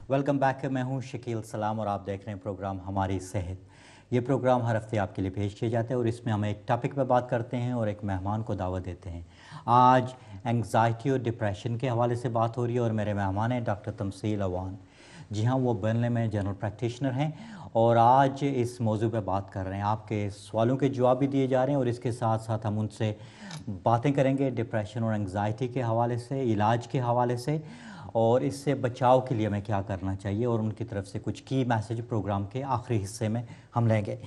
Welcome back. मैं हूं शकील सलाम और आप देख रहे हैं प्रोग्राम हमारी सेहत। ये प्रोग्राम हर हफ्ते आपके लिए पेश किया जाता है और इसमें हम एक टॉपिक पर बात करते हैं और एक मेहमान को दावत देते हैं। आज एंग्जाइटी और डिप्रेशन के हवाले से बात हो रही है और मेरे मेहमान हैं डॉक्टर तमसील अवान। जी हाँ, वो बर्नले में जनरल प्रैक्टिशनर हैं और आज इस मौजू पे बात कर रहे हैं। आपके सवालों के जवाब भी दिए जा रहे हैं और इसके साथ साथ हम उनसे बातें करेंगे डिप्रेशन और एंग्जाइटी के हवाले से, इलाज के हवाले से और इससे बचाव के लिए हमें क्या करना चाहिए और उनकी तरफ से कुछ की मैसेज प्रोग्राम के आखिरी हिस्से में हम लेंगे।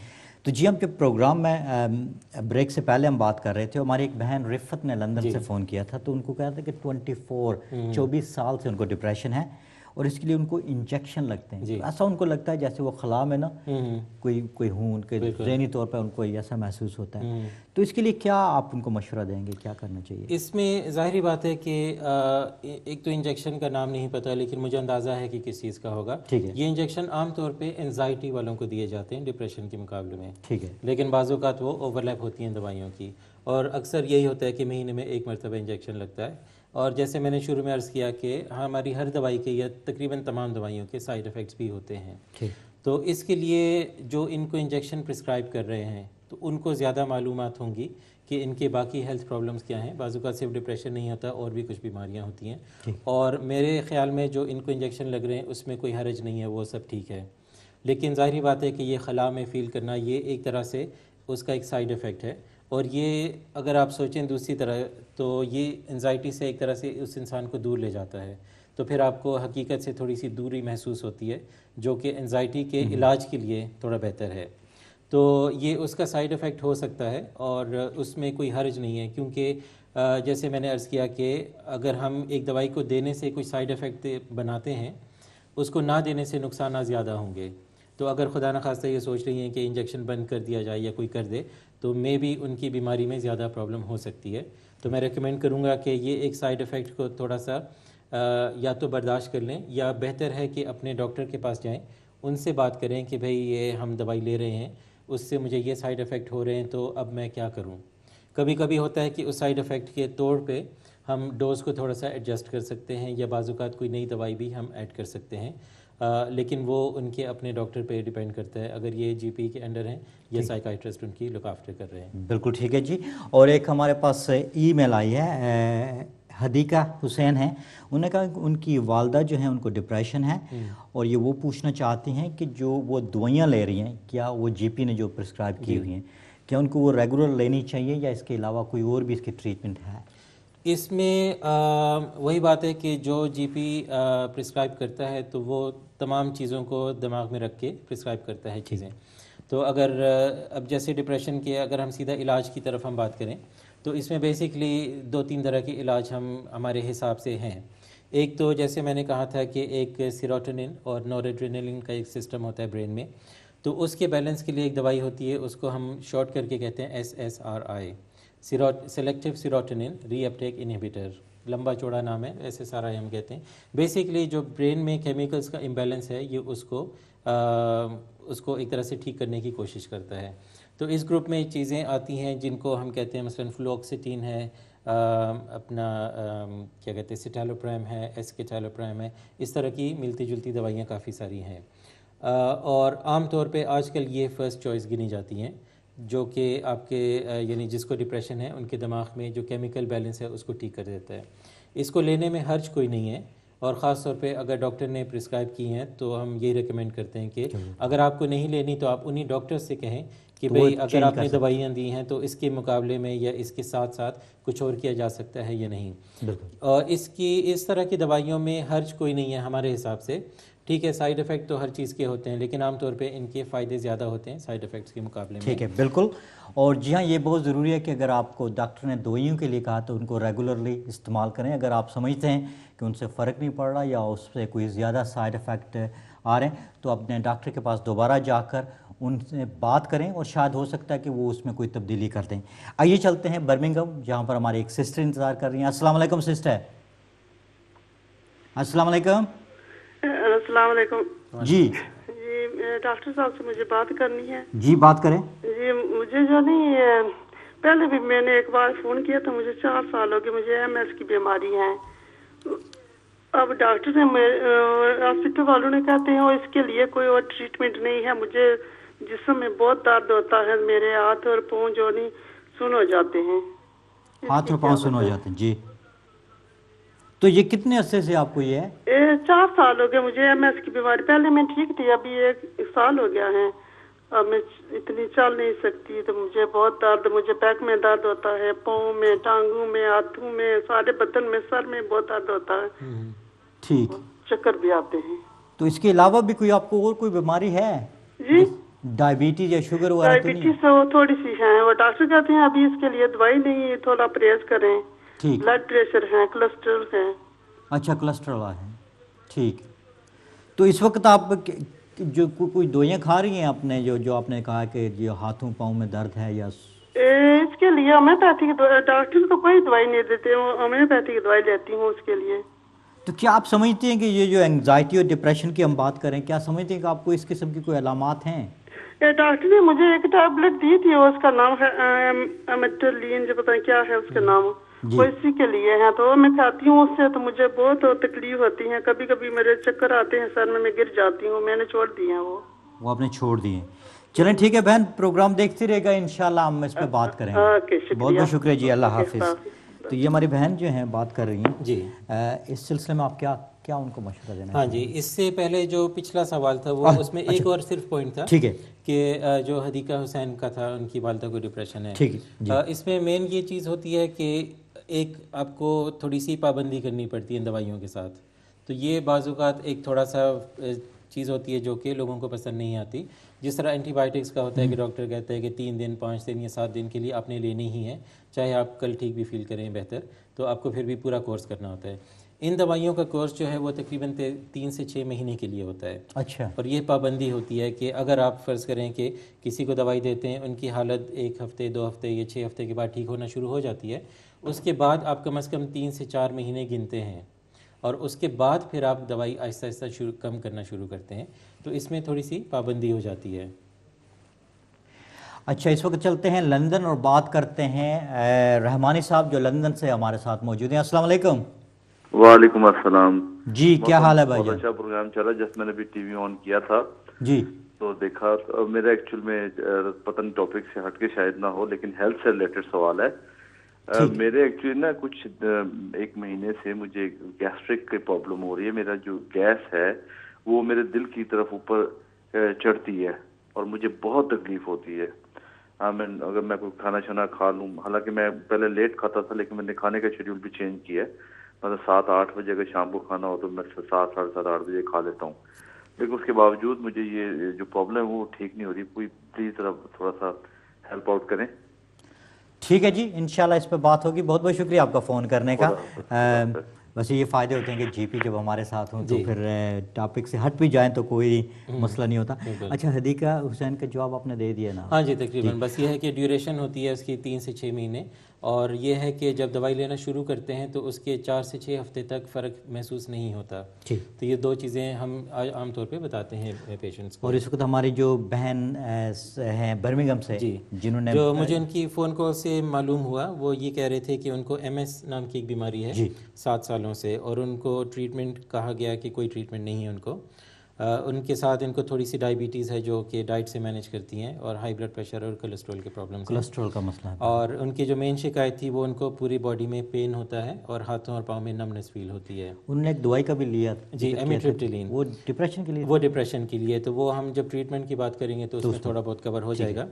तो जी, हम जब प्रोग्राम में ब्रेक से पहले हम बात कर रहे थे, हमारी एक बहन रिफ़त ने लंदन से फ़ोन किया था तो उनको कहा था कि 24 साल से उनको डिप्रेशन है और इसके लिए उनको इंजेक्शन लगते हैं। तो ऐसा उनको लगता है जैसे वो खला में ना कोई हूँ, उनके ज़हनी तौर पर उनको ऐसा महसूस होता है। तो इसके लिए क्या आप उनको मशवरा देंगे, क्या करना चाहिए? इसमें ज़ाहिरी बात है कि एक तो इंजेक्शन का नाम नहीं पता, लेकिन मुझे अंदाज़ा है कि किस चीज़ का होगा। ठीक है। ये इंजेक्शन आम तौर पे एंजाइटी वालों को दिए जाते हैं डिप्रेशन के मुकाबले में। ठीक है। लेकिन बाज़ औक़ात वो ओवरलैप होती हैं दवाइयों की और अक्सर यही होता है कि महीने में एक मरतबा इंजेक्शन लगता है। और जैसे मैंने शुरू में अर्ज़ किया कि हमारी हर दवाई के या तकरीबन तमाम दवाइयों के साइड इफ़ेक्ट्स भी होते हैं। तो इसके लिए जो इनको इंजेक्शन प्रिस्क्राइब कर रहे हैं तो उनको ज़्यादा मालूमात होंगी कि इनके बाकी हेल्थ प्रॉब्लम्स क्या हैं। बाज़ औक़ात सिर्फ डिप्रेशन नहीं होता और भी कुछ बीमारियां होती हैं और मेरे ख़्याल में जो इनको इंजेक्शन लग रहे हैं उसमें कोई हरज नहीं है, वो सब ठीक है। लेकिन ज़ाहिर बात है कि ये खला में फ़ील करना ये एक तरह से उसका एक साइड इफ़ेक्ट है। और ये अगर आप सोचें दूसरी तरह तो ये एंजाइटी से एक तरह से उस इंसान को दूर ले जाता है, तो फिर आपको हकीकत से थोड़ी सी दूरी महसूस होती है जो कि एंजाइटी के इलाज के लिए थोड़ा बेहतर है। तो ये उसका साइड इफ़ेक्ट हो सकता है और उसमें कोई हर्ज नहीं है, क्योंकि जैसे मैंने अर्ज़ किया कि अगर हम एक दवाई को देने से कोई साइड इफ़ेक्ट बनाते हैं, उसको ना देने से नुकसान ज़्यादा होंगे। तो अगर खुदा न खास्ता ये सोच रही हैं कि इंजेक्शन बंद कर दिया जाए या कोई कर दे तो मे भी उनकी बीमारी में ज़्यादा प्रॉब्लम हो सकती है। तो मैं रेकमेंड करूँगा कि ये एक साइड इफ़ेक्ट को थोड़ा सा या तो बर्दाश्त कर लें या बेहतर है कि अपने डॉक्टर के पास जाएं, उनसे बात करें कि भाई ये हम दवाई ले रहे हैं, उससे मुझे ये साइड इफ़ेक्ट हो रहे हैं, तो अब मैं क्या करूं। कभी कभी होता है कि उस साइड इफ़ेक्ट के तौर पे हम डोज़ को थोड़ा सा एडजस्ट कर सकते हैं या बाज़ औक़ात कोई नई दवाई भी हम ऐड कर सकते हैं, लेकिन वो उनके अपने डॉक्टर पे डिपेंड करता है, अगर ये जीपी के अंडर हैं या साइकाइट्रिस्ट उनकी लुक आफ्टर कर रहे हैं। बिल्कुल ठीक है जी। और एक हमारे पास ईमेल आई है, हदीका हुसैन है, उन्होंने कहा कि उनकी वालदा जो है उनको डिप्रेशन है और ये वो पूछना चाहती हैं कि जो वो दवाइयाँ ले रही हैं क्या वो जीपी ने जो प्रिस्क्राइब की हुई हैं क्या उनको वो रेगुलर लेनी चाहिए या इसके अलावा कोई और भी इसकी ट्रीटमेंट है? इसमें वही बात है कि जो जीपी प्रिस्क्राइब करता है तो वो तमाम चीज़ों को दिमाग में रख के प्रिस्क्राइब करता है चीज़ें। तो अगर अब जैसे डिप्रेशन के अगर हम सीधा इलाज की तरफ हम बात करें तो इसमें बेसिकली 2-3 तरह के इलाज हमारे हिसाब से हैं। एक तो जैसे मैंने कहा था कि एक सेरोटोनिन और नॉरएड्रेनालिन का एक सिस्टम होता है ब्रेन में, तो उसके बैलेंस के लिए एक दवाई होती है, उसको हम शॉर्ट करके कहते हैं SSRI, selective serotonin reuptake inhibitor. लंबा चौड़ा नाम है, SSRI हम कहते हैं। बेसिकली जो ब्रेन में केमिकल्स का इम्बैलेंस है ये उसको एक तरह से ठीक करने की कोशिश करता है। तो इस ग्रुप में चीज़ें आती हैं जिनको हम कहते हैं मसलन फ्लोक्सिटिन है, अपना क्या कहते हैं सिटालोप्राम है, एस्केटालोप्राम है, इस तरह की मिलती जुलती दवाइयाँ काफ़ी सारी हैं और आम तौर पे आजकल ये फ़र्स्ट चॉइस गिनी जाती हैं, जो कि आपके यानी जिसको डिप्रेशन है उनके दिमाग में जो केमिकल बैलेंस है उसको ठीक कर देता है। इसको लेने में हर्ज कोई नहीं है और ख़ास तौर पे अगर डॉक्टर ने प्रिस्क्राइब की हैं तो हम ये रेकमेंड करते हैं कि अगर आपको नहीं लेनी तो आप उन्हीं डॉक्टर से कहें कि तो भाई अगर आपने दवाइयाँ दी हैं तो इसके मुकाबले में या इसके साथ साथ कुछ और किया जा सकता है या नहीं। और इस तरह की दवाइयों में हर्ज कोई नहीं है हमारे हिसाब से। ठीक है, साइड इफ़ेक्ट तो हर चीज़ के होते हैं लेकिन आमतौर पे इनके फ़ायदे ज़्यादा होते हैं साइड इफ़ेक्ट्स के मुकाबले में। ठीक है, बिल्कुल। और जी हाँ, ये बहुत ज़रूरी है कि अगर आपको डॉक्टर ने दवाइयों के लिए कहा तो उनको रेगुलरली इस्तेमाल करें। अगर आप समझते हैं कि उनसे फ़र्क नहीं पड़ रहा या उससे कोई ज़्यादा साइड इफ़ेक्ट आ रहे हैं तो अपने डॉक्टर के पास दोबारा जाकर उनसे बात करें और शायद हो सकता है कि वो उसमें कोई तब्दीली कर दें। आइए चलते हैं बर्मिंघम, जहाँ पर हमारी एक सिस्टर इंतज़ार कर रही हैं। अस्सलाम वालेकुम सिस्टर। अस्सलाम वालेकुम। अस्सलाम वालेकुम। जी जी डॉक्टर साहब से मुझे बात करनी है। जी बात करें। जी मुझे जो नहीं पहले भी मैंने एक बार फ़ोन किया था, मुझे 4 साल हो गए, मुझे MS की बीमारी है। अब डॉक्टर ने हॉस्पिटल वालों ने कहते हैं और इसके लिए कोई और ट्रीटमेंट नहीं है। मुझे जिस्म में बहुत दर्द होता है, मेरे हाथ और पाँव जो नहीं सुन हो जाते हैं। हाथ और पाँव सुन हो जाते हैं जी। तो ये कितने अरसे से आपको ये है? 4 साल हो गए मुझे MS की बीमारी। पहले मैं ठीक थी, अभी 1 साल हो गया है। अब मैं इतनी चल नहीं सकती, तो मुझे बहुत दर्द, मुझे बैक में दर्द होता है, पाँव में, टांगों में, हाथों में, सारे बदन में, सर में बहुत दर्द होता है। ठीक। चक्कर भी आते हैं। तो इसके अलावा भी कोई आपको और कोई बीमारी है जी? डायबिटीज या शुगर वगैरह तो नहीं? डायबिटीज थोड़ी सी है, वो डॉक्टर कहते हैं अभी इसके लिए दवाई नहीं है, थोड़ा परहेज करें। ठीक। ब्लड प्रेशर है, कोलेस्ट्रॉल है। अच्छा, कोलेस्ट्रॉल है। ठीक। तो इस वक्त आप जो कोई दवाइयाँ खा रही हैं अपने, जो आपने कहा कि जो हाथों पाँव में दर्द है, या इसके लिए होम्योपैथिक डॉक्टर तो कोई दवाई नहीं देते, होम्योपैथिक दवाई लेती हूँ उसके लिए। तो क्या आप समझते हैं कि ये जो एंग्जाइटी और डिप्रेशन की हम बात करें, क्या समझते हैं कि आपको इस किस्म की कोई अलामात हैं? डॉक्टर ने मुझे एक टैबलेट दी थी, उसका नाम है एमेट्रोलिन, जो पता नहीं क्या है उसका नाम, वो इसी के लिए है। तो मैं खाती हूँ उससे, तो मुझे बहुत तकलीफ होती है। कभी कभी मेरे चक्कर आते हैं सर में, मैं गिर जाती हूँ। मैंने छोड़ दिए हैं वो आपने छोड़ दिए। चलें ठीक है बहन, प्रोग्राम देखते रहेगा, इंशाल्लाह हम इस पर बात करेंगे। बहुत बहुत शुक्रिया जी, अल्लाह हाफिज़। तो ये हमारी बहन जो हैं बात कर रही हैं जी। इस सिलसिले में आप क्या उनको मशवरा देना? हाँ जी, इससे पहले जो पिछला सवाल था वो उसमें एक और सिर्फ पॉइंट था, ठीक है, कि जो हदीका हुसैन का था, उनकी वालिदा को डिप्रेशन है। ठीक है। इसमें मेन ये चीज़ होती है कि एक आपको थोड़ी सी पाबंदी करनी पड़ती है दवाइयों के साथ। तो ये बाज़-औक़ात एक थोड़ा सा चीज़ होती है जो कि लोगों को पसंद नहीं आती। जिस तरह एंटीबायोटिक्स का होता है कि डॉक्टर कहता है कि 3 दिन, 5 दिन या 7 दिन के लिए आपने लेनी ही है, चाहे आप कल ठीक भी फील करें बेहतर, तो आपको फिर भी पूरा कोर्स करना होता है। इन दवाइयों का कोर्स जो है वो तकरीबन 3 से 6 महीने के लिए होता है। अच्छा। और ये पाबंदी होती है कि अगर आप फ़र्ज़ करें कि किसी को दवाई देते हैं, उनकी हालत 1 हफ़्ते, 2 हफ़्ते या 6 हफ़्ते के बाद ठीक होना शुरू हो जाती है, उसके बाद आप कम से कम 3 से 4 महीने गिनते हैं और उसके बाद फिर आप दवाई आहिस्ता आहिस्ता कम करना शुरू करते हैं। तो इसमें थोड़ी सी पाबंदी हो जाती है। अच्छा, इस वक्त चलते हैं लंदन और बात करते हैं रहमानी साहब जो लंदन से हमारे साथ मौजूद हैं। अस्सलाम वालेकुम। वालेकुम अस्सलाम जी, क्या हाल है भाई? बहुत अच्छा प्रोग्राम चला। जस्ट मैंने भी टीवी ऑन किया था जी, तो देखा। मेरा एक्चुअल में पता नहीं टॉपिक से हटके शायद ना हो, लेकिन हेल्थ से रिलेटेड सवाल है। मेरे एक्चुअली ना कुछ 1 महीने से मुझे गैस्ट्रिक की प्रॉब्लम हो रही है। मेरा जो गैस है वो मेरे दिल की तरफ ऊपर चढ़ती है और मुझे बहुत तकलीफ होती है। अगर मैं कोई खाना शाना खा लूँ, हालांकि मैं पहले लेट खाता था, लेकिन मैंने खाने का शेड्यूल भी चेंज किया है। मतलब 7-8 बजे अगर शाम को खाना हो तो मैं 7, साढ़े 7, 8 बजे खा लेता हूँ, लेकिन उसके बावजूद मुझे ये जो प्रॉब्लम है वो ठीक नहीं हो रही। कोई प्लीज़ थोड़ा सा हेल्प आउट करें। ठीक है जी, इंशाल्लाह इस पर बात होगी। बहुत बहुत शुक्रिया आपका फ़ोन करने का। वैसे ये फ़ायदे होते हैं कि जीपी जब हमारे साथ हों तो फिर टॉपिक से हट भी जाएं तो कोई मसला नहीं होता। अच्छा, हदीका हुसैन का जवाब आपने दे दिया ना? हाँ जी, तकरीबन बस ये है कि ड्यूरेशन होती है उसकी 3 से 6 महीने, और ये है कि जब दवाई लेना शुरू करते हैं तो उसके 4 से 6 हफ्ते तक फ़र्क महसूस नहीं होता। ठीक। तो ये 2 चीज़ें हम आमतौर पे बताते हैं पेशेंट्स को। और इस वक्त हमारी जो बहन हैं बर्मिंघम से, जी, जिन्होंने जो मुझे उनकी फ़ोन कॉल से मालूम हुआ, वो ये कह रहे थे कि उनको MS नाम की एक बीमारी है 7 सालों से, और उनको ट्रीटमेंट कहा गया कि कोई ट्रीटमेंट नहीं है उनको। उनके साथ इनको थोड़ी सी डायबिटीज़ है जो कि डाइट से मैनेज करती हैं, और हाई ब्लड प्रेशर और कोलेस्ट्रॉल के प्रॉब्लम्स, कोलेस्ट्रॉल का मसला है। और उनकी जो मेन शिकायत थी वो उनको पूरी बॉडी में पेन होता है और हाथों और पाँव में नमनेस फील होती है। उन्होंने एक दवाई का भी लिया जी, एमिट्रिप्टिलिन, वो डिप्रेशन के लिए। वो डिप्रेशन के लिए, तो वो हम जब ट्रीटमेंट की बात करेंगे तो उसमें थोड़ा बहुत कवर हो जाएगा।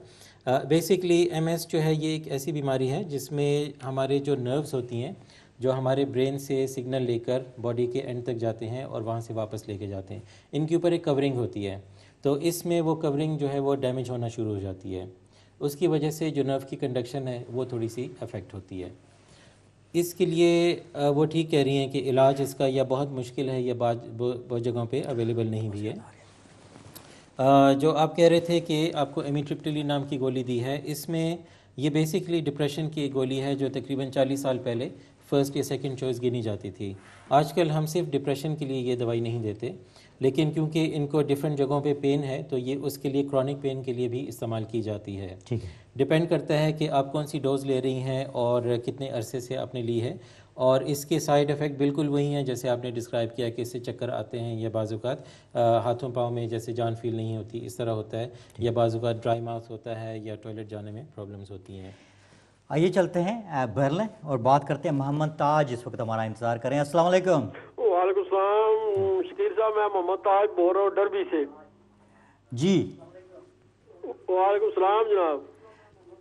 बेसिकली MS जो है ये एक ऐसी बीमारी है जिसमें हमारे जो नर्व्स होती हैं, जो हमारे ब्रेन से सिग्नल लेकर बॉडी के एंड तक जाते हैं और वहाँ से वापस लेके जाते हैं, इनके ऊपर एक कवरिंग होती है। तो इसमें वो कवरिंग जो है वो डैमेज होना शुरू हो जाती है, उसकी वजह से जो नर्व की कंडक्शन है वो थोड़ी सी अफेक्ट होती है। इसके लिए वो ठीक कह रही हैं कि इलाज इसका या बहुत मुश्किल है या बहुत जगहों पे अवेलेबल नहीं भी है। जो आप कह रहे थे कि आपको एमिट्रिप्टिलिन नाम की गोली दी है, इसमें ये बेसिकली डिप्रेशन की एक गोली है जो तकरीबन 40 साल पहले फर्स्ट या सेकंड चॉइस गिनी जाती थी। आजकल हम सिर्फ डिप्रेशन के लिए ये दवाई नहीं देते, लेकिन क्योंकि इनको डिफरेंट जगहों पे पेन है तो ये उसके लिए क्रॉनिक पेन के लिए भी इस्तेमाल की जाती है। ठीक है। डिपेंड करता है कि आप कौन सी डोज ले रही हैं और कितने अरसे से आपने ली है, اور اس کے سائیڈ افیکٹ بالکل وہی ہیں جیسے آپ نے ڈسکرائب کیا کہ اس سے چکر آتے ہیں یا بعض اوقات ہاتھوں پاؤں میں جیسے جان فیل نہیں ہوتی اس طرح ہوتا ہے، یا بعض اوقات ڈرائی ماؤتھ ہوتا ہے یا ٹوائلٹ جانے میں پرابلمس ہوتی ہیں۔ آئیے چلتے ہیں برلن اور بات کرتے ہیں محمد تاج اس وقت ہمارا انتظار کریں۔ السلام علیکم۔ وعلیکم السلام شکیل صاحب، میں محمد تاج بول رہا ہوں ڈربی سے۔ جی وعلیکم السلام جناب۔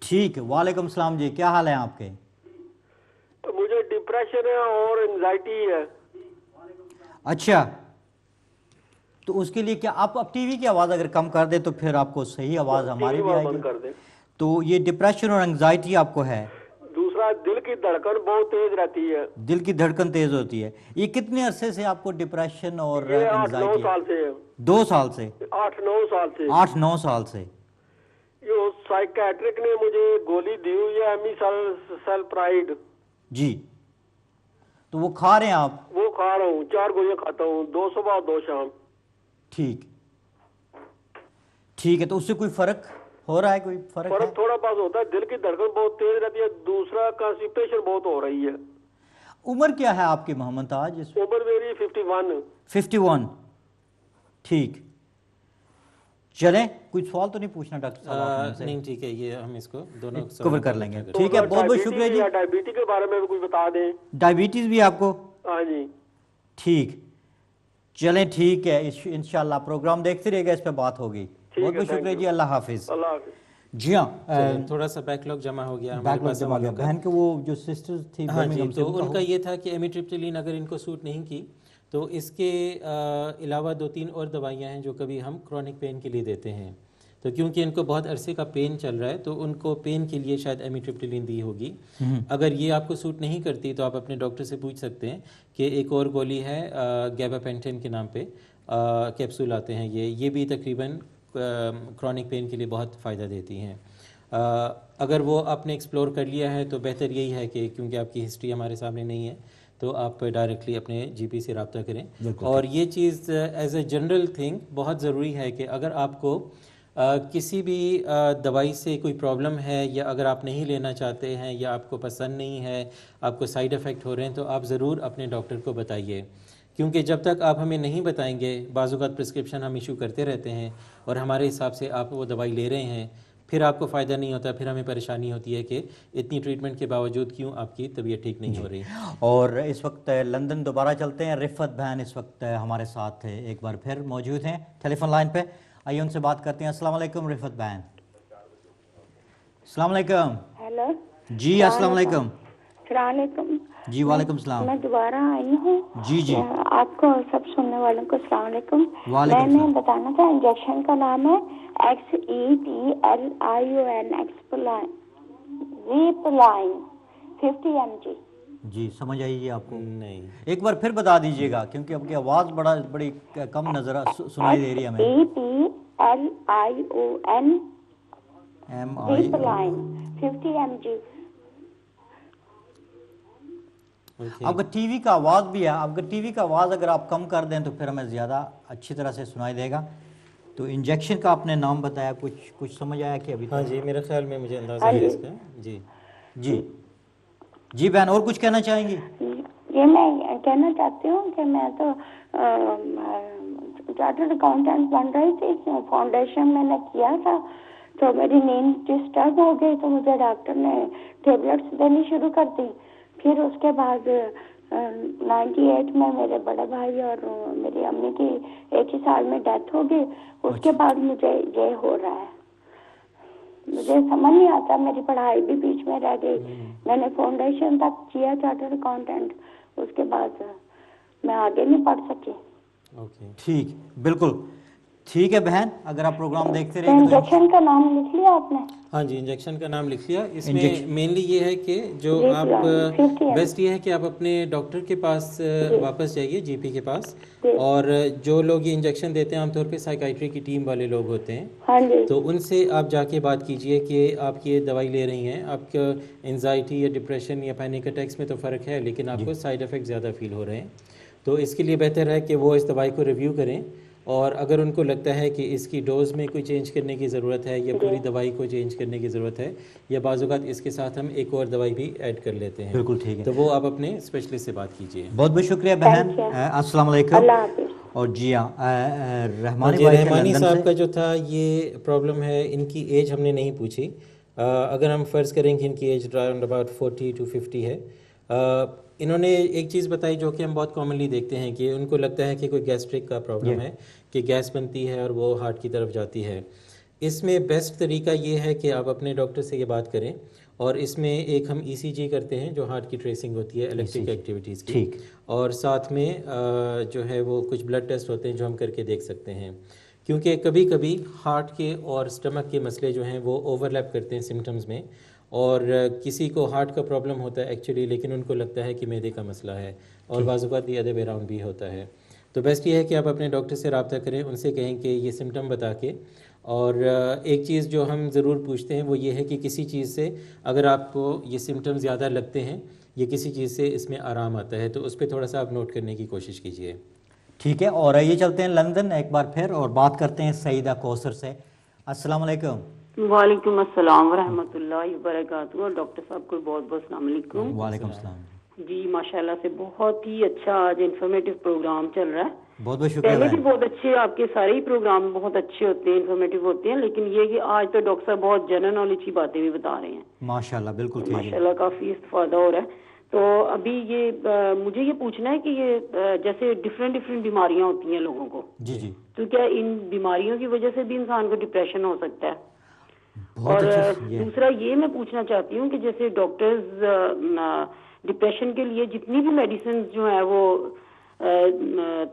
ٹھیک، وعلیکم السلام جی، کیا حال ہیں آپ کے؟ مجھے ڈپریشن ہے اور انزائٹی ہے۔ اچھا، تو اس کے لیے کیا آپ اب ٹی وی کی آواز اگر کم کر دیں تو پھر آپ کو صحیح آواز ہماری بھی آئے بند گی۔ کر دیں۔ تو یہ ڈپریشن اور انگزائٹی آپ کو ہے؟ دوسرا دل کی دھڑکن بہت تیز رہتی ہے۔ دل کی دھڑکن تیز ہوتی ہے۔ یہ کتنے عرصے سے آپ کو ڈپریشن اور یہ 8-9 انگزائٹی؟ سال سے ہے۔ 2 سال سے؟ 8-9 سال سے۔ 8-9 سال سے۔ یہ سائیکیٹرک نے مجھے گولی دی ہوئی ہے ایمی سیل پرائڈ۔ جی، تو وہ کھا رہے ہیں آپ؟ وہ کھا رہا ہوں، 4 گولیاں کھاتا ہوں، 2 صبح اور 2 شام۔ ٹھیک ٹھیک ہے، تو اس سے کوئی فرق ہو رہا ہے؟ کوئی فرق ہے؟ فرق تھوڑا بہت ہوتا ہے، دل کی دھڑکن بہت تیز رہتی ہے، دوسرا کانسٹیپیشن بہت ہو رہی ہے۔ عمر کیا ہے آپ کی محمد تاج؟ عمر میری 51۔ 51۔ ٹھیک، چلیں کوئی سوال تو نہیں پوچھنا ڈاکٹر صاحب آپ نے ہم سے؟ نہیں ٹھیک ہے، یہ ہم اس کو دونوں کور کر لیں گے۔ ٹھیک ہے، بہت بہت شکریہ جی۔ ڈائبٹی کے بارے میں بھی کچھ بتا دیں۔ ڈائبٹیز بھی آپ کو؟ ہاں جی۔ ٹھیک، چلیں ٹھیک ہے، انشاءاللہ پروگرام دیکھتے رہے گا، اس پہ بات ہوگی۔ بہت بہت شکریہ جی، اللہ حافظ۔ اللہ حافظ۔ جی ہاں، تھوڑا سا بیک لاگ جمع ہو گیا بیک لاگ جمع گیا۔ بہن کے وہ جو سسٹرز تھی ہاں جی، برمنگھم سے، تو ان کا یہ تھا کہ ایمیٹرپٹیلین اگر ان کو سوٹ نہیں کی تو اس کے علاوہ 2-3 اور دوائیاں ہیں جو کبھی ہم کرونک پین کے لیے دیتے ہیں، تو کیونکہ ان کو بہت عرصے کا پین چل رہا ہے تو ان کو پین کے لیے شاید ایمیٹرپٹیلین دی ہوگی۔ اگر یہ آپ کو سوٹ نہیں کرتی تو آپ اپنے ڈاکٹر سے پوچھ سکتے ہیں کہ ایک اور گولی ہے گیباپینٹین کے نام پہ کیپسول آتے ہیں، یہ بھی تقریباً کرونک پین کے لیے بہت فائدہ دیتی ہیں۔ اگر وہ آپ نے ایکسپلور کر لیا ہے تو بہتر یہی ہے کہ کیونکہ آپ کی ہسٹری ہمارے سامنے نہیں ہے تو آپ ڈائریکٹلی اپنے جی پی سے رابطہ کریں۔ اور یہ چیز ایز اے جنرل تھنگ بہت ضروری ہے کہ اگر آپ کو کسی بھی دوائی سے کوئی پرابلم ہے یا اگر آپ نہیں لینا چاہتے ہیں یا آپ کو پسند نہیں ہے، آپ کو سائیڈ افیکٹ ہو رہے ہیں تو آپ ضرور اپنے ڈاکٹر کو بتائیے، کیونکہ جب تک آپ ہمیں نہیں بتائیں گے، بعض اوقات پرسکرپشن ہم ایشو کرتے رہتے ہیں اور ہمارے حساب سے آپ وہ دوائی لے رہے ہیں، پھر آپ کو فائدہ نہیں ہوتا، پھر ہمیں پریشانی ہوتی ہے کہ اتنی ٹریٹمنٹ کے باوجود کیوں آپ کی طبیعت ٹھیک نہیں ہو رہی۔ اور اس وقت لندن دوبارہ چلتے ہیں، رفت بہن اس وقت ہمارے ساتھ ایک بار پھر موجود ہیں ٹیلی فون لائن پہ، آئیے ان سے بات کرتے ہیں۔ السلام علیکم رفت بہن۔ السلام علیکم۔ ہیلو جی السلام علیکم۔ السلام علیکم جی وعلیکم السلام۔ میں دوبارہ آئی ہوں۔ جی جی آپ کو سب سننے والوں کو السلام علیکم۔ وعلیکم میں نے بتانا تھا انجیکشن کا نام ہے XETLION زیپلائن 50 mg۔ جی سمجھ آئیے آپ کو؟ نہیں، ایک بار پھر بتا دیجیے گا کیونکہ آپ کی آواز بڑی کم نظر سنائی دے رہی ہے ہمیں۔ XETLION زیپلائن 50 mg۔ آپ کا ٹی وی کا آواز بھی ہے، آپ کا ٹی وی کا آواز اگر آپ کم کر دیں تو پھر ہمیں زیادہ اچھی طرح سے سنائی دے گا۔ تو انجیکشن کا آپ نے نام بتایا، کچھ سمجھ آیا کہ ابھی؟ ہاں جی، میرے خیال میں مجھے اندازہ ہے اس کا۔ جی جی جی بہن اور کچھ کہنا چاہیں گی؟ یہ میں کہنا چاہتی ہوں کہ میں تو چارٹرڈ اکاؤنٹنٹ بن رہی تھی، فاؤنڈیشن میں نے کیا تھا تو میری نیند ڈسٹرب ہو گئی تو مجھے ڈاکٹر نے ٹیبلٹس دینی شروع کر دی۔ پھر اس کے بعد 98 میں میرے بڑے بھائی اور میری امی کی 1 ہی سال میں ڈیتھ ہو گئی۔ اس کے بعد مجھے یہ ہو رہا ہے، مجھے سمجھ نہیں آتا، میری پڑھائی بھی بیچ میں رہ گئی۔ میں نے فاؤنڈیشن تک کیا چارٹرڈ اکاؤنٹنٹ، اس کے بعد میں آگے نہیں پڑھ سکی۔ ٹھیک، بالکل ٹھیک ہے بہن، اگر آپ پروگرام دیکھتے رہیں گے تو انجیکشن کا نام لکھ لیا آپ نے؟ ہاں جی، انجیکشن کا نام لکھ لیا۔ اس میں مینلی یہ ہے کہ جو آپ بیسٹ یہ ہے کہ آپ اپنے ڈاکٹر کے پاس واپس جائیے، جی پی کے پاس، اور جو لوگ یہ انجیکشن دیتے ہیں عام طور پہ سائیکائٹری کی ٹیم والے لوگ ہوتے ہیں، تو ان سے آپ جا کے بات کیجئے کہ آپ یہ دوائی لے رہی ہیں، آپ کا انزائٹی یا ڈپریشن یا پینک اٹیکس میں تو فرق ہے لیکن آپ کو سائیڈ افیکٹ زیادہ فیل ہو رہے ہیں، تو اس کے لیے بہتر ہے کہ وہ اس دوائی کو ریویو کریں اور اگر ان کو لگتا ہے کہ اس کی ڈوز میں کوئی چینج کرنے کی ضرورت ہے یا پوری دوائی کو چینج کرنے کی ضرورت ہے یا بعض اوقات اس کے ساتھ ہم ایک اور دوائی بھی ایڈ کر لیتے ہیں. بالکل ٹھیک ہے. تو وہ آپ اپنے اسپیشلسٹ سے بات کیجیے. بہت بہت شکریہ بہن. السلام علیکم. اللہ حافظ. اور جی ہاں رحمانی صاحب کا جو تھا یہ پرابلم ہے, ان کی ایج ہم نے نہیں پوچھی. اگر ہم فرض کریں کہ ان کی ایج اراؤنڈ اباؤٹ 40 to 50 ہے. انہوں نے ایک چیز بتائی جو کہ ہم بہت کامنلی دیکھتے ہیں کہ ان کو لگتا ہے کہ کوئی گیسٹرک کا پرابلم ہے, کہ گیس بنتی ہے اور وہ ہارٹ کی طرف جاتی ہے. اس میں بیسٹ طریقہ یہ ہے کہ آپ اپنے ڈاکٹر سے یہ بات کریں, اور اس میں ایک ہم ECG کرتے ہیں جو ہارٹ کی ٹریسنگ ہوتی ہے الیکٹرک ایکٹیویٹیز کی, اور ساتھ میں جو ہے وہ کچھ بلڈ ٹیسٹ ہوتے ہیں جو ہم کر کے دیکھ سکتے ہیں. کیونکہ کبھی کبھی ہارٹ کے اور اسٹمک کے مسئلے جو ہیں وہ اوور لیپ کرتے ہیں سمٹمز میں, اور کسی کو ہارٹ کا پرابلم ہوتا ہے ایکچولی لیکن ان کو لگتا ہے کہ معدے کا مسئلہ ہے, اور بعض اوقات دی ادر وے اراؤنڈ بھی ہوتا ہے. تو بیسٹ یہ ہے کہ آپ اپنے ڈاکٹر سے رابطہ کریں, ان سے کہیں کہ یہ سمٹم بتا کے. اور ایک چیز جو ہم ضرور پوچھتے ہیں وہ یہ ہے کہ کسی چیز سے اگر آپ کو یہ سمٹم زیادہ لگتے ہیں یا کسی چیز سے اس میں آرام آتا ہے تو اس پہ تھوڑا سا آپ نوٹ کرنے کی کوشش کیجیے. ٹھیک ہے. اور یہ چلتے ہیں لندن ایک بار پھر اور بات کرتے ہیں سعیدہ کوثر سے. السلام علیکم. وعلیکم السلام ورحمۃ اللہ وبرکاتہ. اور ڈاکٹر صاحب کو بہت بہت السلام علیکم. وعلیکم السلام. جی ماشاءاللہ سے بہت ہی اچھا آج انفارمیٹیو پروگرام چل رہا ہے. بہت بہت شکریہ. پہلے بھی بہت اچھے آپ کے سارے ہی پروگرام بہت اچھے ہوتے ہیں, انفارمیٹیو ہوتے ہیں, لیکن یہ کہ آج تو ڈاکٹر صاحب بہت جنرل نالج کی باتیں بھی بتا رہے ہیں. ماشاءاللہ بالکل ٹھیک ہے. ماشاءاللہ کافی استفادہ ہو رہا ہے. تو ابھی یہ مجھے یہ پوچھنا ہے کہ یہ جیسے ڈفرینٹ بیماریاں ہوتی ہیں لوگوں کو, جی تو کیا ان بیماریوں کی وجہ سے بھی انسان کو ڈپریشن ہو سکتا ہے؟ اور دوسرا یہ میں پوچھنا چاہتی ہوں کہ جیسے ڈاکٹرز ڈپریشن کے لیے جتنی بھی میڈیسنز جو ہیں وہ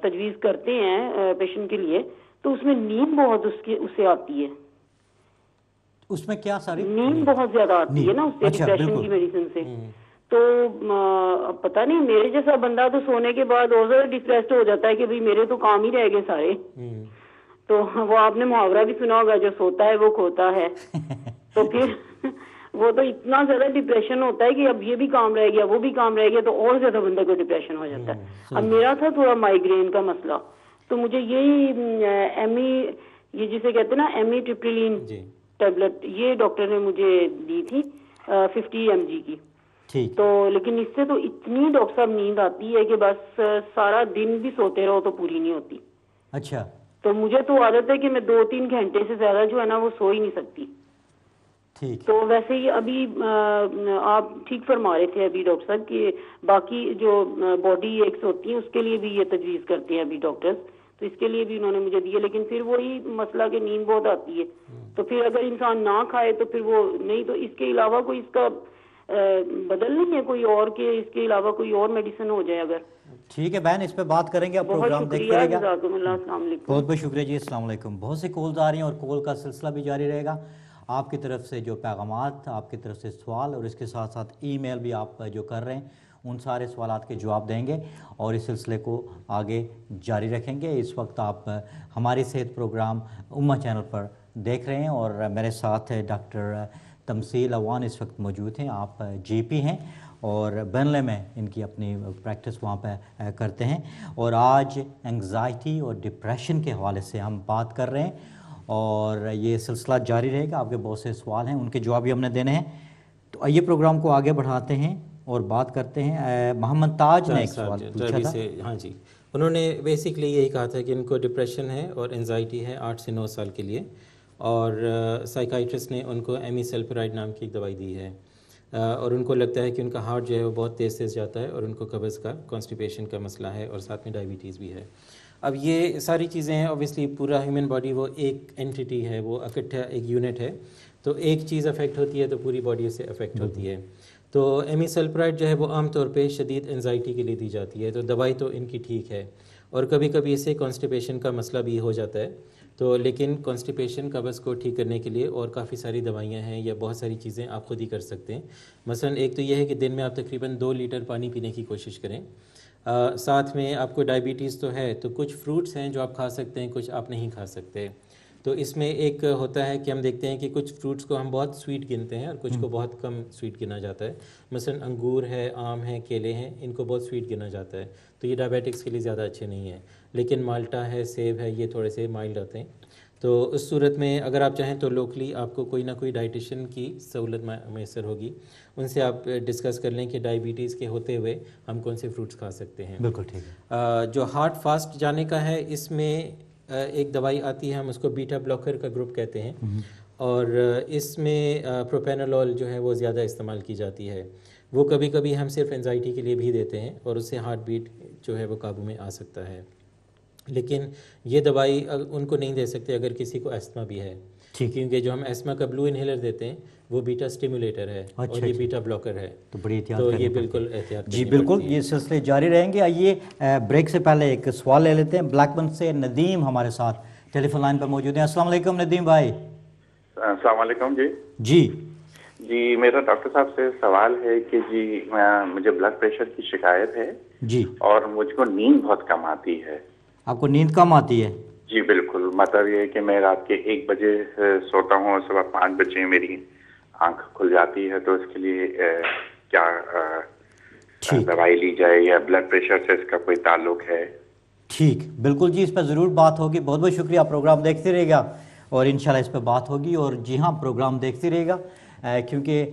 تجویز کرتے ہیں پیشنٹ کے لیے, تو اس میں نیند بہت اس سے آتی ہے. اس میں کیا ساری نیند بہت زیادہ آتی ہے نا اس سے, ڈپریشن کی میڈیسن سے. تو پتہ نہیں میرے جیسا بندہ تو سونے کے بعد اور زیادہ ڈپریسڈ ہو جاتا ہے کہ بھئی میرے تو کام ہی رہ گئے سارے. تو وہ آپ نے محاورہ بھی سنا ہوگا, جو سوتا ہے وہ کھوتا ہے. تو پھر وہ تو اتنا زیادہ ڈپریشن ہوتا ہے کہ اب یہ بھی کام رہ گیا وہ بھی کام رہ گیا, تو اور زیادہ بندے کو ڈپریشن ہو جاتا ہے. اب میرا تھا تھوڑا مائیگرین کا مسئلہ, تو مجھے یہی یہ جسے کہتے ہیں نا ایمیٹرپٹیلین ٹیبلٹ, یہ ڈاکٹر نے مجھے دی تھی 50 mg کی. تو لیکن اس سے تو اتنی ڈاکٹر صاحب نیند آتی ہے کہ بس سارا دن بھی سوتے رہو تو پوری نہیں ہوتی. اچھا. تو مجھے تو عادت ہے کہ میں 2-3 گھنٹے سے زیادہ جو ہے نا وہ سو ہی نہیں سکتی. تو ویسے ہی ابھی آپ ٹھیک فرما رہے تھے ابھی ڈاکٹر صاحب کہ باقی جو باڈی ایکس ہوتی ہیں اس کے لیے بھی یہ تجویز کرتے ہیں ابھی ڈاکٹرز, تو اس کے لیے بھی انہوں نے مجھے دیے. لیکن پھر وہی مسئلہ کہ نیند بہت آتی ہے, تو پھر اگر انسان نہ کھائے تو پھر وہ نہیں, تو اس کے علاوہ کوئی اس کا بدل نہیں ہے کوئی اور, کہ اس کے علاوہ کوئی اور میڈیسن ہو جائے اگر. ٹھیک ہے بہن, اس پہ بات کریں گے, آپ پروگرام دیکھتے رہے گا. السلام علیکم. بہت بہت شکریہ جی. السلام علیکم. بہت سی کالز آ رہی ہیں اور کال کا سلسلہ بھی جاری رہے گا. آپ کی طرف سے جو پیغامات, آپ کی طرف سے سوال, اور اس کے ساتھ ساتھ ای میل بھی آپ جو کر رہے ہیں, ان سارے سوالات کے جواب دیں گے اور اس سلسلے کو آگے جاری رکھیں گے. اس وقت آپ ہماری صحت پروگرام امہ چینل پر دیکھ رہے ہیں اور میرے ساتھ ڈاکٹر تمثیل اوان اس وقت موجود ہیں. آپ GP ہیں اور برنلے میں ان کی اپنی پریکٹس وہاں پہ کرتے ہیں. اور آج انگزائٹی اور ڈپریشن کے حوالے سے ہم بات کر رہے ہیں اور یہ سلسلہ جاری رہے گا. آپ کے بہت سے سوال ہیں, ان کے جواب بھی ہم نے دینے ہیں. تو آئیے پروگرام کو آگے بڑھاتے ہیں اور بات کرتے ہیں. محمد تاج نے ایک سوال پوچھا تھا. ہاں جی, انہوں نے بیسکلی یہی کہا تھا کہ ان کو ڈپریشن ہے اور انزائٹی ہے 8 سے 9 سال کے لیے, اور سائیکائٹرسٹ نے ان کو ایمیسلپرائڈ نام کی ایک دوائی دی ہے, اور ان کو لگتا ہے کہ ان کا ہارٹ جو ہے وہ بہت تیز جاتا ہے اور ان کو قبض کا, کانسٹیپیشن کا مسئلہ ہے, اور ساتھ میں ڈائبٹیز بھی ہے. اب یہ ساری چیزیں ہیں, اوبویسلی پورا ہیومن باڈی وہ ایک اینٹی ہے, وہ اکٹھا ایک یونٹ ہے, تو ایک چیز افیکٹ ہوتی ہے تو پوری باڈی سے افیکٹ ہوتی ہے. تو ایمیسلپرائڈ جو ہے وہ عام طور پہ شدید انزائٹی کے لیے دی جاتی ہے, تو دوائی تو ان کی ٹھیک ہے, اور کبھی کبھی اس سے کانسٹیپیشن کا مسئلہ بھی ہو جاتا ہے. تو لیکن کانسٹیپیشن قبض کو ٹھیک کرنے کے لیے اور کافی ساری دوائیاں ہیں یا بہت ساری چیزیں آپ خود ہی کر سکتے ہیں. مثلا ایک تو یہ ہے کہ دن میں آپ تقریباً 2 لیٹر پانی پینے کی کوشش کریں. ساتھ میں آپ کو ڈائبٹیز تو ہے تو کچھ فروٹس ہیں جو آپ کھا سکتے ہیں, کچھ آپ نہیں کھا سکتے. تو اس میں ایک ہوتا ہے کہ ہم دیکھتے ہیں کہ کچھ فروٹس کو ہم بہت سویٹ گنتے ہیں اور کچھ کو بہت کم سویٹ گنا جاتا ہے. مثلا انگور ہے, آم ہیں, کیلے ہیں, ان کو بہت سویٹ گنا جاتا ہے, تو یہ ڈائبیٹکس کے لیے زیادہ اچھے نہیں ہیں. लेकिन माल्टा है, सेब है, ये थोड़े से माइल्ड होते हैं। तो उस सूरत में अगर आप चाहें तो लोकली आपको कोई ना कोई डाइटिशियन की सहूलत मैसर होगी, उनसे आप डिस्कस कर लें कि डायबिटीज़ के होते हुए हम कौन से फ्रूट्स खा सकते हैं। बिल्कुल ठीक है। जो हार्ट फास्ट जाने का है, इसमें एक दवाई आती है, हम उसको बीटा ब्लॉकर का ग्रुप कहते हैं, और इसमें प्रोपेनोलॉल जो है वो ज़्यादा इस्तेमाल की जाती है। वो कभी कभी हम सिर्फ एंजाइटी के लिए भी देते हैं और उससे हार्ट बीट जो है वो काबू में आ सकता है। लेकिन ये दवाई उनको नहीं दे सकते अगर किसी को एस्थमा भी है, क्योंकि जो हम एस्थमा का ब्लू इनहेलर देते हैं वो बीटा स्टिमुलेटर है और ये बीटा ब्लॉकर है, तो बड़ी एहतियात तो ये बिल्कुल एहतियात जी बिल्कुल। ये सिलसिले जारी रहेंगे। आइए ब्रेक से पहले एक सवाल ले लेते हैं। ब्लैकबर्न से नदीम हमारे साथ टेलीफोन लाइन पर मौजूद हैं। अस्सलाम वालेकुम नदीम भाई। अस्सलाम वालेकुम जी। जी मेरा डॉक्टर साहब से सवाल है कि जी मुझे ब्लड प्रेशर की शिकायत है जी, और मुझको नींद बहुत कम आती है। आपको नींद कम आती है? जी बिल्कुल, मतलब ये है कि मैं रात के 1 बजे सोता हूँ और सुबह 5 बजे मेरी आंख खुल जाती है, तो इसके लिए क्या दवाई ली जाए या ब्लड प्रेशर से इसका कोई ताल्लुक है? ठीक, बिल्कुल जी, इस पर ज़रूर बात होगी। बहुत बहुत शुक्रिया, प्रोग्राम देखते रहिएगा और इंशाल्लाह इस पर बात होगी। और जी हाँ, प्रोग्राम देखते रहिएगा क्योंकि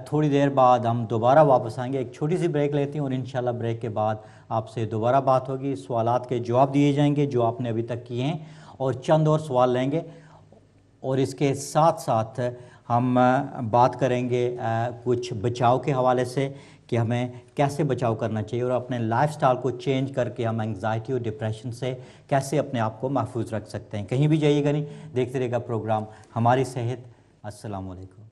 थोड़ी देर बाद हम दोबारा वापस आएंगे। एक छोटी सी ब्रेक लेते हैं और इंशाल्लाह ब्रेक के बाद आपसे दोबारा बात होगी। सवालात के जवाब दिए जाएंगे जो आपने अभी तक किए हैं, और चंद और सवाल लेंगे, और इसके साथ साथ हम बात करेंगे कुछ बचाव के हवाले से कि हमें कैसे बचाव करना चाहिए और अपने लाइफस्टाइल को चेंज करके हम एंग्जाइटी और डिप्रेशन से कैसे अपने आप को महफूज रख सकते हैं। कहीं भी जाइएगा नहीं, देखते रहेगा प्रोग्राम हमारी सेहत। अस्सलाम वालेकुम।